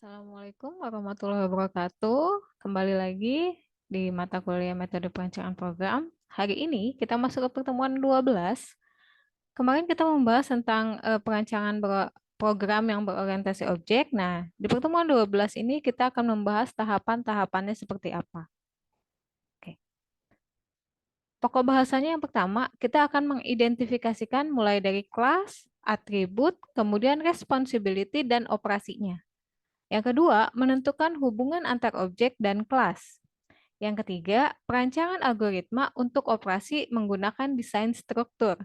Assalamualaikum warahmatullahi wabarakatuh. Kembali lagi di mata kuliah metode perancangan program. Hari ini kita masuk ke pertemuan 12. Kemarin kita membahas tentang perancangan program yang berorientasi objek. Nah, di pertemuan 12 ini kita akan membahas tahapan-tahapannya seperti apa. Oke. Pokok bahasanya yang pertama, kita akan mengidentifikasikan mulai dari kelas, atribut, kemudian responsibility, dan operasinya. Yang kedua, menentukan hubungan antar objek dan kelas. Yang ketiga, perancangan algoritma untuk operasi menggunakan desain struktur.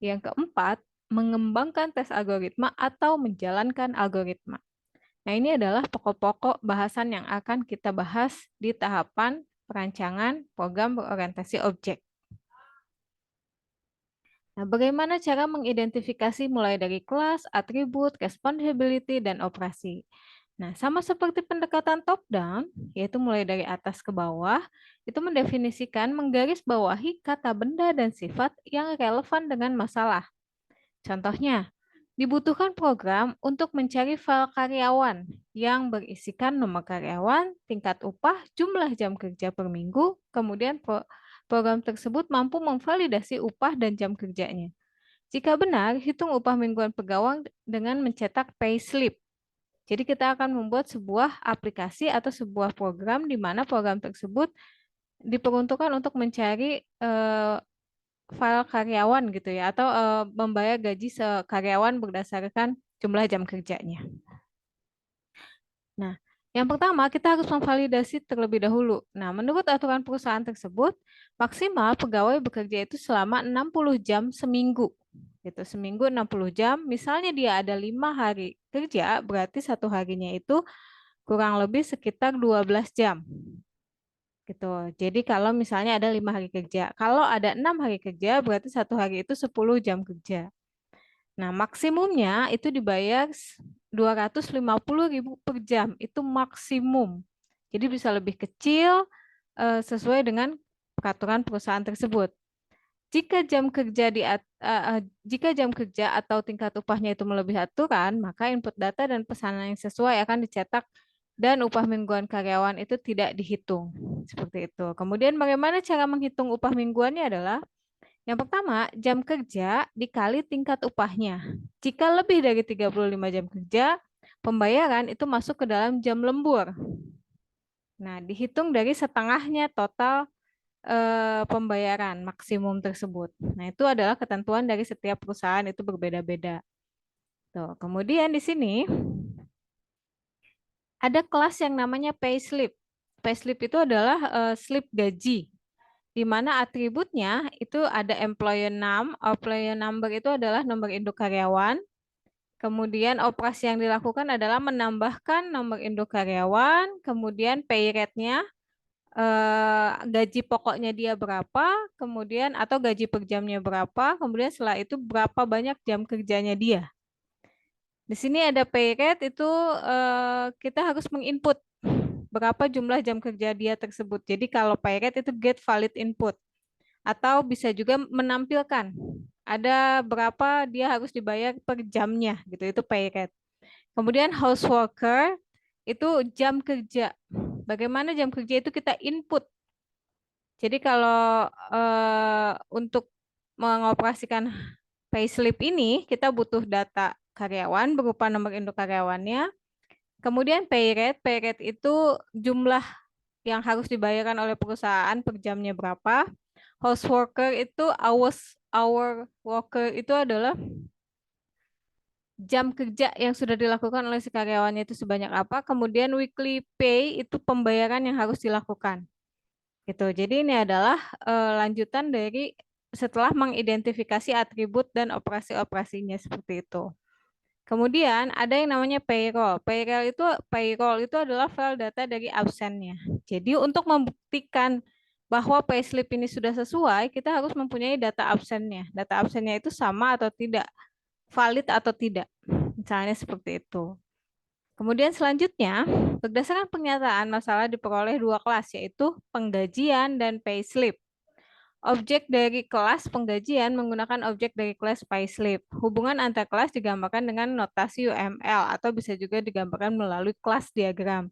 Yang keempat, mengembangkan tes algoritma atau menjalankan algoritma. Nah, ini adalah pokok-pokok bahasan yang akan kita bahas di tahapan perancangan program berorientasi objek. Nah, bagaimana cara mengidentifikasi mulai dari kelas, atribut, responsibility, dan operasi? Nah, sama seperti pendekatan top-down, yaitu mulai dari atas ke bawah, itu mendefinisikan menggarisbawahi kata benda dan sifat yang relevan dengan masalah. Contohnya, dibutuhkan program untuk mencari file karyawan yang berisikan nomor karyawan, tingkat upah, jumlah jam kerja per minggu, kemudian program tersebut mampu memvalidasi upah dan jam kerjanya. Jika benar, hitung upah mingguan pegawai dengan mencetak payslip. Jadi kita akan membuat sebuah aplikasi atau sebuah program di mana program tersebut diperuntukkan untuk mencari file karyawan gitu ya, atau membayar gaji karyawan berdasarkan jumlah jam kerjanya. Nah, yang pertama kita harus memvalidasi terlebih dahulu. Nah, menurut aturan perusahaan tersebut, maksimal pegawai bekerja itu selama 60 jam seminggu. Gitu, seminggu 60 jam, misalnya dia ada 5 hari kerja, berarti satu harinya itu kurang lebih sekitar 12 jam. Gitu. Jadi kalau misalnya ada 5 hari kerja, kalau ada 6 hari kerja, berarti satu hari itu 10 jam kerja. Nah, maksimumnya itu dibayar 250.000 per jam, itu maksimum. Jadi bisa lebih kecil sesuai dengan peraturan perusahaan tersebut. Jika jam kerja atau tingkat upahnya itu melebihi aturan, maka input data dan pesanan yang sesuai akan dicetak dan upah mingguan karyawan itu tidak dihitung. Seperti itu. Kemudian bagaimana cara menghitung upah mingguannya adalah yang pertama, jam kerja dikali tingkat upahnya. Jika lebih dari 35 jam kerja, pembayaran itu masuk ke dalam jam lembur. Nah, dihitung dari setengahnya total pembayaran maksimum tersebut. Nah, itu adalah ketentuan dari setiap perusahaan itu berbeda-beda. Tuh, kemudian di sini ada kelas yang namanya payslip. Payslip itu adalah slip gaji, di mana atributnya itu ada employee number itu adalah nomor induk karyawan. Kemudian operasi yang dilakukan adalah menambahkan nomor induk karyawan, kemudian pay rate-nya, gaji pokoknya dia berapa, kemudian atau gaji per jamnya berapa, kemudian setelah itu berapa banyak jam kerjanya dia. Di sini ada pay rate itu kita harus menginput berapa jumlah jam kerja dia tersebut. Jadi kalau pay rate itu get valid input atau bisa juga menampilkan ada berapa dia harus dibayar per jamnya gitu, itu pay rate. Kemudian house worker itu jam kerja. Bagaimana jam kerja itu kita input. Jadi kalau untuk mengoperasikan payslip ini kita butuh data karyawan berupa nomor induk karyawannya. Kemudian pay rate itu jumlah yang harus dibayarkan oleh perusahaan per jamnya berapa. House worker itu hour worker itu adalah jam kerja yang sudah dilakukan oleh si karyawannya itu sebanyak apa. Kemudian weekly pay itu pembayaran yang harus dilakukan. Gitu. Jadi ini adalah lanjutan dari setelah mengidentifikasi atribut dan operasi-operasinya seperti itu. Kemudian ada yang namanya payroll. Payroll itu adalah file data dari absennya. Jadi untuk membuktikan bahwa payslip ini sudah sesuai, kita harus mempunyai data absennya. Data absennya itu sama atau tidak, valid atau tidak. Misalnya seperti itu. Kemudian selanjutnya, berdasarkan pernyataan masalah diperoleh dua kelas, yaitu penggajian dan payslip. Objek dari kelas penggajian menggunakan objek dari kelas payslip. Hubungan antar kelas digambarkan dengan notasi UML atau bisa juga digambarkan melalui kelas diagram.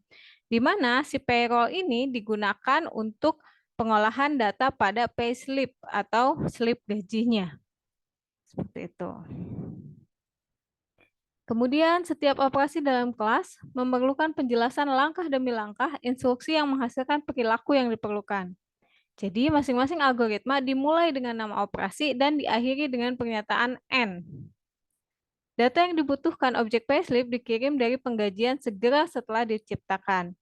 Di mana si payroll ini digunakan untuk pengolahan data pada payslip atau slip gajinya. Seperti itu. Kemudian setiap operasi dalam kelas memerlukan penjelasan langkah demi langkah instruksi yang menghasilkan perilaku yang diperlukan. Jadi masing-masing algoritma dimulai dengan nama operasi dan diakhiri dengan pernyataan N. Data yang dibutuhkan objek payslip dikirim dari penggajian segera setelah diciptakan.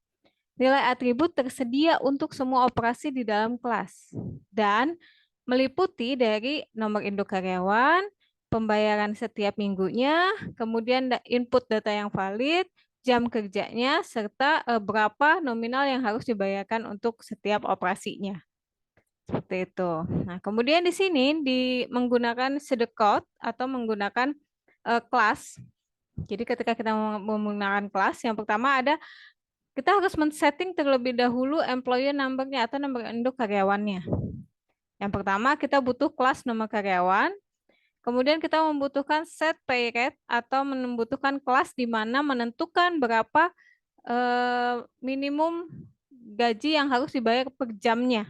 Nilai atribut tersedia untuk semua operasi di dalam kelas dan meliputi dari nomor induk karyawan, pembayaran setiap minggunya, kemudian input data yang valid, jam kerjanya, serta berapa nominal yang harus dibayarkan untuk setiap operasinya. Seperti itu. Nah, kemudian di sini menggunakan sedekot atau menggunakan kelas. Jadi ketika kita menggunakan kelas, yang pertama ada kita harus men-setting terlebih dahulu employee number-nya atau nomor induk karyawannya. Yang pertama kita butuh kelas nomor karyawan. Kemudian kita membutuhkan set pay rate atau membutuhkan kelas di mana menentukan berapa minimum gaji yang harus dibayar per jamnya.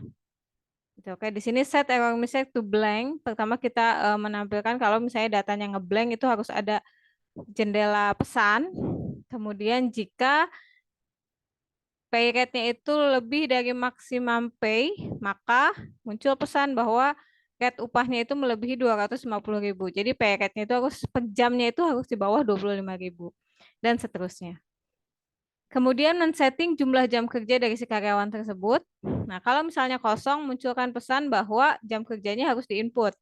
Oke, di sini set error message to blank. Pertama kita menampilkan kalau misalnya datanya ngeblank itu harus ada jendela pesan. Kemudian jika pay rate-nya itu lebih dari maksimum pay, maka muncul pesan bahwa rate upahnya itu melebihi 250.000. Jadi pay rate-nya itu harus per jamnya itu harus di bawah 25.000 dan seterusnya. Kemudian men-setting jumlah jam kerja dari si karyawan tersebut. Nah, kalau misalnya kosong, munculkan pesan bahwa jam kerjanya harus diinput.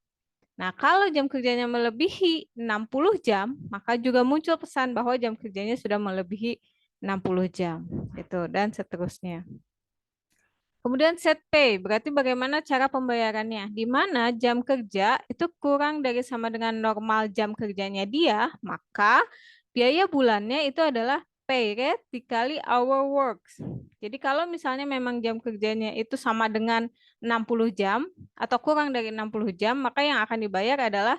Nah, kalau jam kerjanya melebihi 60 jam, maka juga muncul pesan bahwa jam kerjanya sudah melebihi 60 jam. Gitu, dan seterusnya. Kemudian set pay, berarti bagaimana cara pembayarannya. Di mana jam kerja itu kurang dari sama dengan normal jam kerjanya dia, maka biaya bulannya itu adalah pay rate dikali hour works. Jadi kalau misalnya memang jam kerjanya itu sama dengan 60 jam atau kurang dari 60 jam, maka yang akan dibayar adalah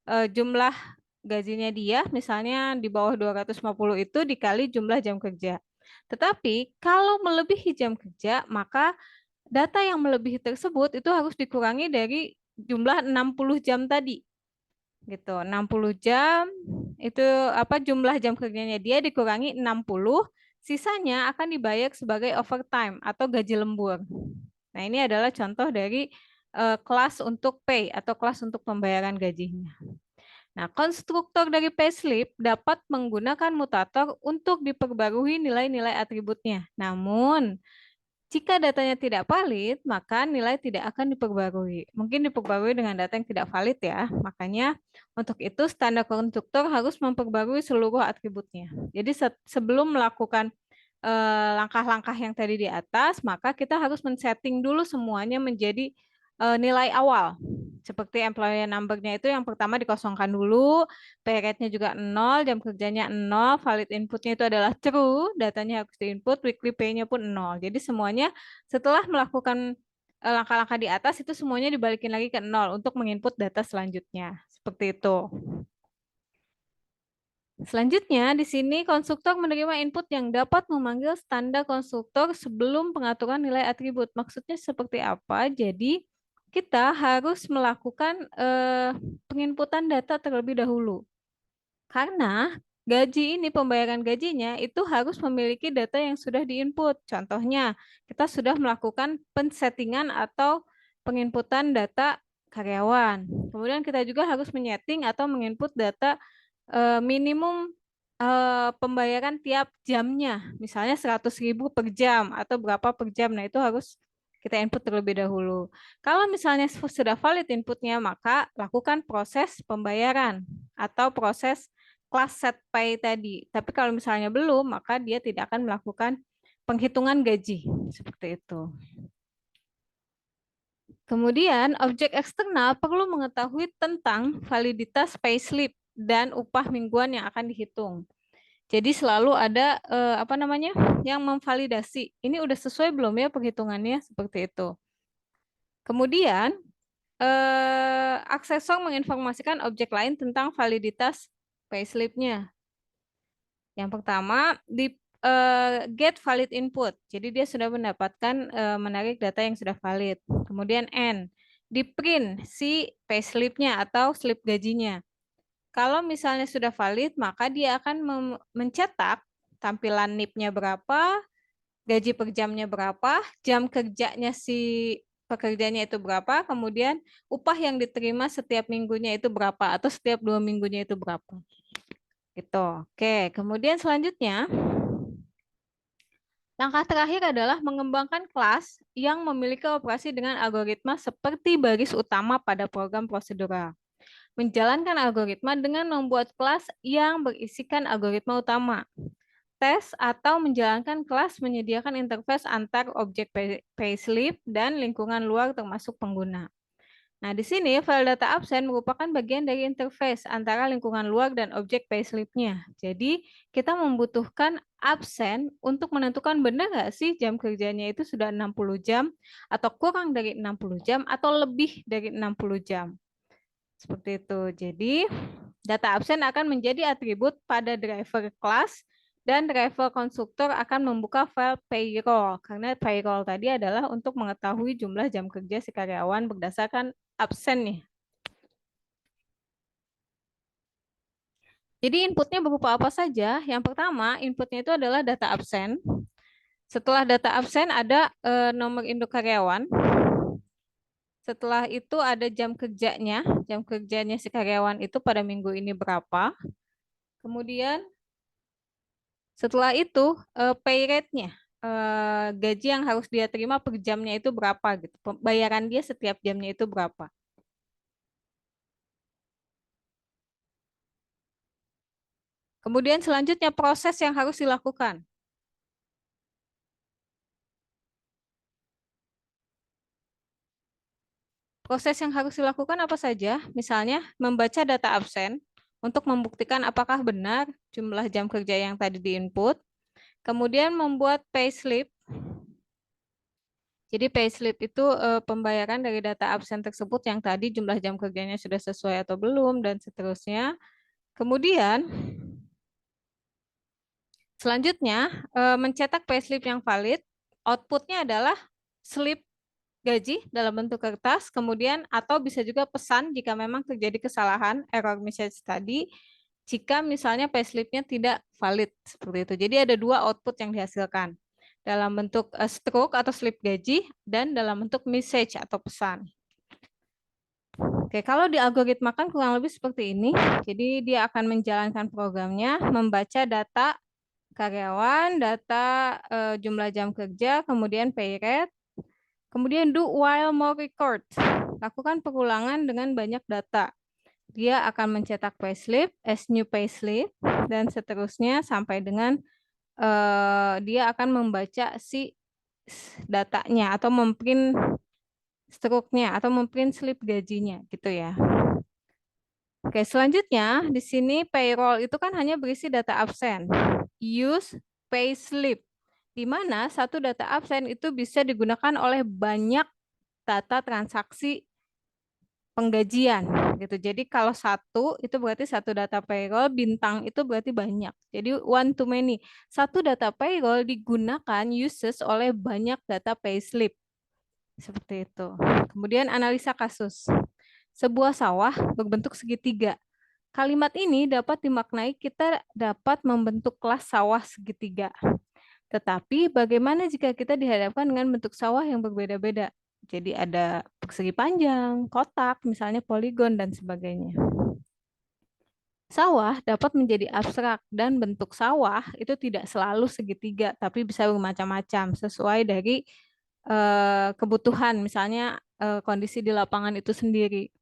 jumlah gajinya dia, misalnya di bawah 250 itu dikali jumlah jam kerja. Tetapi kalau melebihi jam kerja, maka data yang melebihi tersebut itu harus dikurangi dari jumlah 60 jam tadi. Gitu. 60 jam itu apa jumlah jam kerjanya dia dikurangi 60, sisanya akan dibayar sebagai overtime atau gaji lembur. Nah, ini adalah contoh dari kelas untuk pay atau kelas untuk pembayaran gajinya. Nah, konstruktor dari payslip dapat menggunakan mutator untuk diperbarui nilai-nilai atributnya. Namun, jika datanya tidak valid, maka nilai tidak akan diperbarui. Mungkin diperbarui dengan data yang tidak valid ya. Makanya untuk itu standar konstruktor harus memperbarui seluruh atributnya. Jadi sebelum melakukan langkah-langkah yang tadi di atas, maka kita harus men-setting dulu semuanya menjadi nilai awal. Seperti employee number-nya itu yang pertama dikosongkan dulu, pay rate-nya juga 0, jam kerjanya 0, valid input-nya itu adalah true, datanya harus diinput, weekly pay-nya pun 0. Jadi semuanya setelah melakukan langkah-langkah di atas itu semuanya dibalikin lagi ke 0 untuk menginput data selanjutnya. Seperti itu. Selanjutnya, di sini konstruktor menerima input yang dapat memanggil standar konstruktor sebelum pengaturan nilai atribut. Maksudnya seperti apa? Jadi, kita harus melakukan penginputan data terlebih dahulu. Karena gaji ini, pembayaran gajinya itu harus memiliki data yang sudah diinput. Contohnya, kita sudah melakukan pensettingan atau penginputan data karyawan. Kemudian kita juga harus menyeting atau menginput data minimum pembayaran tiap jamnya, misalnya 100.000 per jam atau berapa per jam. Nah, itu harus kita input terlebih dahulu. Kalau misalnya sudah valid inputnya, maka lakukan proses pembayaran atau proses class set pay tadi. Tapi kalau misalnya belum, maka dia tidak akan melakukan penghitungan gaji. Seperti itu. Kemudian, objek eksternal perlu mengetahui tentang validitas payslip dan upah mingguan yang akan dihitung. Jadi selalu ada apa namanya yang memvalidasi. Ini udah sesuai belum ya perhitungannya seperti itu. Kemudian aksesor menginformasikan objek lain tentang validitas payslip-nya. Yang pertama, di get valid input. Jadi dia sudah mendapatkan menarik data yang sudah valid. Kemudian N, di print si payslip-nya atau slip gajinya. Kalau misalnya sudah valid, maka dia akan mencetak tampilan NIP-nya berapa, gaji per jamnya berapa, jam kerjanya si pekerjanya itu berapa, kemudian upah yang diterima setiap minggunya itu berapa, atau setiap 2 minggunya itu berapa. Gitu. Oke, kemudian selanjutnya, langkah terakhir adalah mengembangkan kelas yang memiliki operasi dengan algoritma seperti baris utama pada program prosedural. Menjalankan algoritma dengan membuat kelas yang berisikan algoritma utama. Tes atau menjalankan kelas menyediakan interface antar objek payslip dan lingkungan luar termasuk pengguna. Nah, di sini file data absen merupakan bagian dari interface antara lingkungan luar dan objek payslip-nya. Jadi, kita membutuhkan absen untuk menentukan benar nggak sih jam kerjanya itu sudah 60 jam, atau kurang dari 60 jam, atau lebih dari 60 jam. Seperti itu. Jadi, data absen akan menjadi atribut pada driver kelas dan driver konstruktor akan membuka file payroll. Karena payroll tadi adalah untuk mengetahui jumlah jam kerja si karyawan berdasarkan absen nih. Jadi inputnya berupa apa saja? Yang pertama, inputnya itu adalah data absen. Setelah data absen ada nomor induk karyawan. Setelah itu ada jam kerjanya si karyawan itu pada minggu ini berapa. Kemudian setelah itu pay rate-nya, gaji yang harus dia terima per jamnya itu berapa gitu. Bayaran dia setiap jamnya itu berapa. Kemudian selanjutnya proses yang harus dilakukan. Proses yang harus dilakukan apa saja? Misalnya membaca data absen untuk membuktikan apakah benar jumlah jam kerja yang tadi diinput. Kemudian membuat payslip. Jadi payslip itu pembayaran dari data absen tersebut yang tadi jumlah jam kerjanya sudah sesuai atau belum dan seterusnya. Kemudian selanjutnya mencetak payslip yang valid. Outputnya adalah slip gaji dalam bentuk kertas, kemudian atau bisa juga pesan jika memang terjadi kesalahan error message tadi, jika misalnya payslip-nya tidak valid seperti itu. Jadi ada dua output yang dihasilkan dalam bentuk stroke atau slip gaji dan dalam bentuk message atau pesan. Oke, kalau dialgoritmakan kurang lebih seperti ini. Jadi dia akan menjalankan programnya, membaca data karyawan, data jumlah jam kerja, kemudian pay rate, kemudian do while more record. Lakukan pengulangan dengan banyak data. Dia akan mencetak payslip, as new payslip, dan seterusnya sampai dengan dia akan membaca si datanya atau memprint struknya atau memprint slip gajinya gitu ya. Oke, selanjutnya di sini payroll itu kan hanya berisi data absen. Use payslip, di mana satu data absen itu bisa digunakan oleh banyak data transaksi penggajian gitu. Jadi kalau satu itu berarti satu data payroll, bintang itu berarti banyak. Jadi one to many. Satu data payroll digunakan uses oleh banyak data payslip. Seperti itu. Kemudian analisa kasus. Sebuah sawah berbentuk segitiga. Kalimat ini dapat dimaknai kita dapat membentuk kelas sawah segitiga. Tetapi bagaimana jika kita dihadapkan dengan bentuk sawah yang berbeda-beda? Jadi ada persegi panjang, kotak, misalnya poligon, dan sebagainya. Sawah dapat menjadi abstrak dan bentuk sawah itu tidak selalu segitiga, tapi bisa bermacam-macam sesuai dari kebutuhan, misalnya kondisi di lapangan itu sendiri.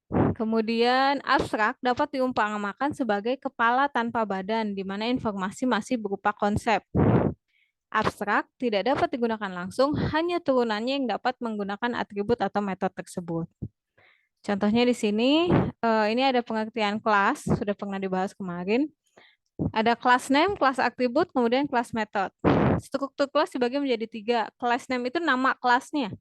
Kemudian abstrak dapat diumpamakan sebagai kepala tanpa badan, di mana informasi masih berupa konsep. Abstrak tidak dapat digunakan langsung, hanya turunannya yang dapat menggunakan atribut atau metode tersebut. Contohnya di sini, ini ada pengertian kelas, sudah pernah dibahas kemarin. Ada class name, class atribut, kemudian class method. Struktur kelas dibagi menjadi 3. Class name itu nama kelasnya.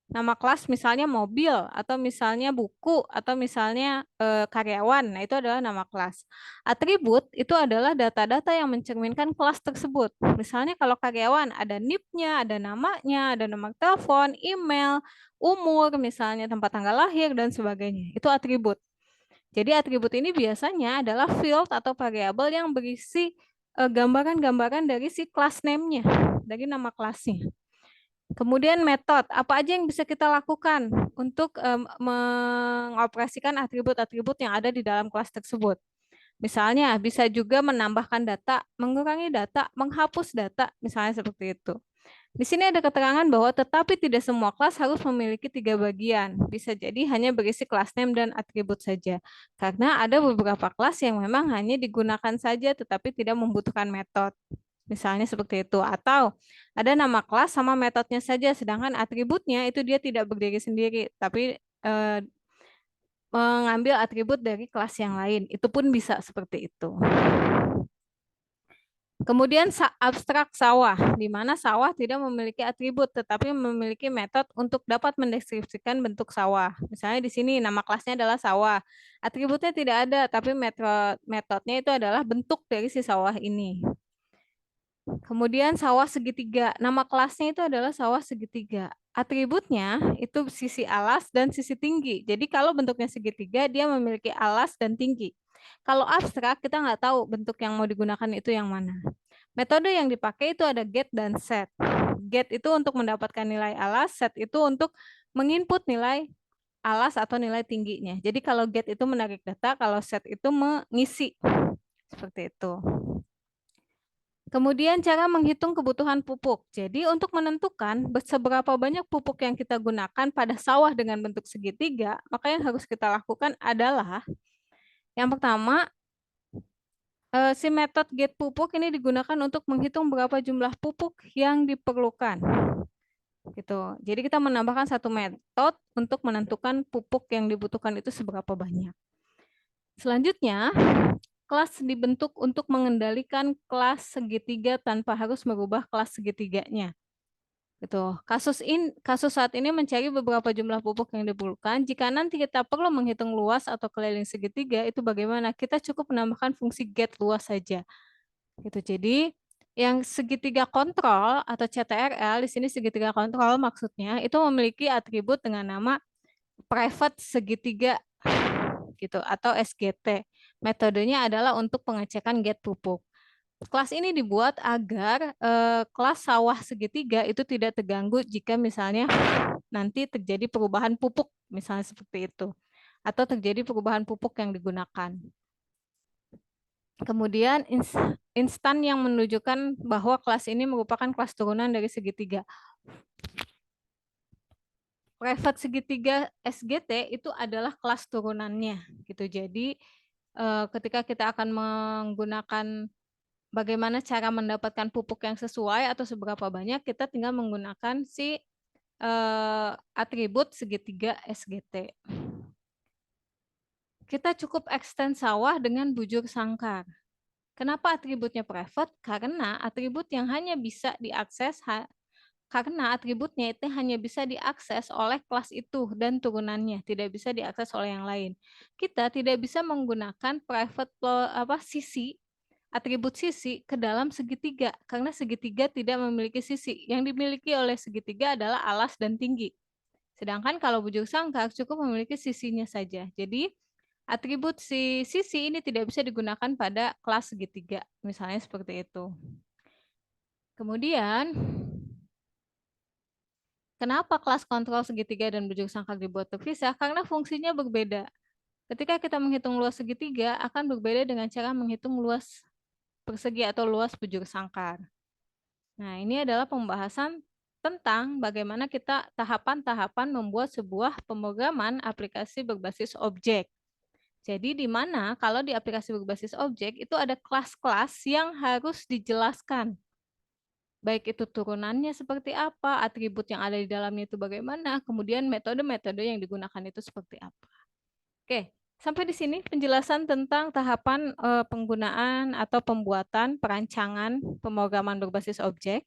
Nama kelas misalnya mobil, atau misalnya buku, atau misalnya karyawan. Nah, itu adalah nama kelas. Atribut itu adalah data-data yang mencerminkan kelas tersebut. Misalnya kalau karyawan ada NIP-nya, ada namanya, ada nomor telepon, email, umur, misalnya tempat tanggal lahir, dan sebagainya. Itu atribut. Jadi atribut ini biasanya adalah field atau variabel yang berisi gambaran-gambaran dari si class name-nya, dari nama kelasnya. Kemudian metode, apa aja yang bisa kita lakukan untuk mengoperasikan atribut-atribut yang ada di dalam kelas tersebut. Misalnya bisa juga menambahkan data, mengurangi data, menghapus data, misalnya seperti itu. Di sini ada keterangan bahwa tetapi tidak semua kelas harus memiliki 3 bagian. Bisa jadi hanya berisi class name dan atribut saja. Karena ada beberapa kelas yang memang hanya digunakan saja tetapi tidak membutuhkan metode. Misalnya seperti itu. Atau ada nama kelas sama metodenya saja, sedangkan atributnya itu dia tidak berdiri sendiri, tapi mengambil atribut dari kelas yang lain. Itu pun bisa seperti itu. Kemudian abstrak sawah, di mana sawah tidak memiliki atribut, tetapi memiliki metode untuk dapat mendeskripsikan bentuk sawah. Misalnya di sini nama kelasnya adalah sawah. Atributnya tidak ada, tapi metodenya itu adalah bentuk dari si sawah ini. Kemudian sawah segitiga. Nama kelasnya itu adalah sawah segitiga. Atributnya itu sisi alas dan sisi tinggi. Jadi kalau bentuknya segitiga, dia memiliki alas dan tinggi. Kalau abstrak, kita nggak tahu bentuk yang mau digunakan itu yang mana. Metode yang dipakai itu ada get dan set. Get itu untuk mendapatkan nilai alas, set itu untuk menginput nilai alas atau nilai tingginya. Jadi kalau get itu menarik data, kalau set itu mengisi. Seperti itu. Kemudian cara menghitung kebutuhan pupuk. Jadi untuk menentukan seberapa banyak pupuk yang kita gunakan pada sawah dengan bentuk segitiga, maka yang harus kita lakukan adalah yang pertama, si metode get pupuk ini digunakan untuk menghitung berapa jumlah pupuk yang diperlukan. Gitu. Jadi kita menambahkan satu metode untuk menentukan pupuk yang dibutuhkan itu seberapa banyak. Selanjutnya, kelas dibentuk untuk mengendalikan kelas segitiga tanpa harus merubah kelas segitiganya. Gitu. Kasus saat ini mencari beberapa jumlah pupuk yang diperlukan. Jika nanti kita perlu menghitung luas atau keliling segitiga, itu bagaimana? Kita cukup menambahkan fungsi get luas saja. Gitu. Jadi yang segitiga kontrol atau CTRL, di sini segitiga kontrol maksudnya itu memiliki atribut dengan nama private segitiga gitu atau SGT. Metodenya adalah untuk pengecekan get pupuk. Kelas ini dibuat agar kelas sawah segitiga itu tidak terganggu jika misalnya nanti terjadi perubahan pupuk, misalnya seperti itu, atau terjadi perubahan pupuk yang digunakan. Kemudian instan yang menunjukkan bahwa kelas ini merupakan kelas turunan dari segitiga. Private segitiga SGT itu adalah kelas turunannya gitu. Jadi ketika kita akan menggunakan bagaimana cara mendapatkan pupuk yang sesuai atau seberapa banyak, kita tinggal menggunakan si atribut segitiga SGT. Kita cukup extend sawah dengan bujur sangkar. Kenapa atributnya private? Karena atribut yang hanya bisa diakses karena atributnya itu hanya bisa diakses oleh kelas itu dan turunannya, tidak bisa diakses oleh yang lain. Kita tidak bisa menggunakan private sisi atribut sisi ke dalam segitiga karena segitiga tidak memiliki sisi. Yang dimiliki oleh segitiga adalah alas dan tinggi. Sedangkan kalau bujur sangkar cukup memiliki sisinya saja. Jadi atribut si sisi ini tidak bisa digunakan pada kelas segitiga, misalnya seperti itu. Kemudian kenapa kelas kontrol segitiga dan bujur sangkar dibuat terpisah? Karena fungsinya berbeda. Ketika kita menghitung luas segitiga akan berbeda dengan cara menghitung luas persegi atau luas bujur sangkar. Nah, ini adalah pembahasan tentang bagaimana kita tahapan-tahapan membuat sebuah pemrograman aplikasi berbasis objek. Jadi di mana kalau di aplikasi berbasis objek itu ada kelas-kelas yang harus dijelaskan. Baik itu turunannya seperti apa, atribut yang ada di dalamnya itu bagaimana, kemudian metode-metode yang digunakan itu seperti apa. Oke, sampai di sini penjelasan tentang tahapan penggunaan atau pembuatan perancangan pemrograman berbasis objek.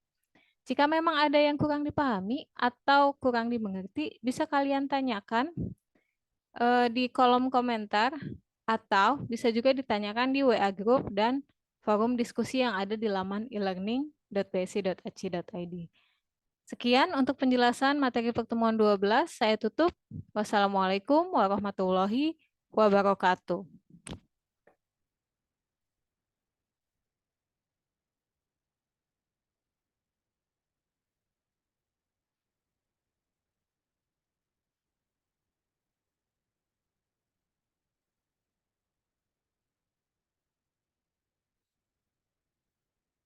Jika memang ada yang kurang dipahami atau kurang dimengerti, bisa kalian tanyakan di kolom komentar atau bisa juga ditanyakan di WA Group dan forum diskusi yang ada di laman elearning.bsi.ac.id. Sekian untuk penjelasan materi pertemuan 12. Saya tutup. Wassalamualaikum warahmatullahi wabarakatuh.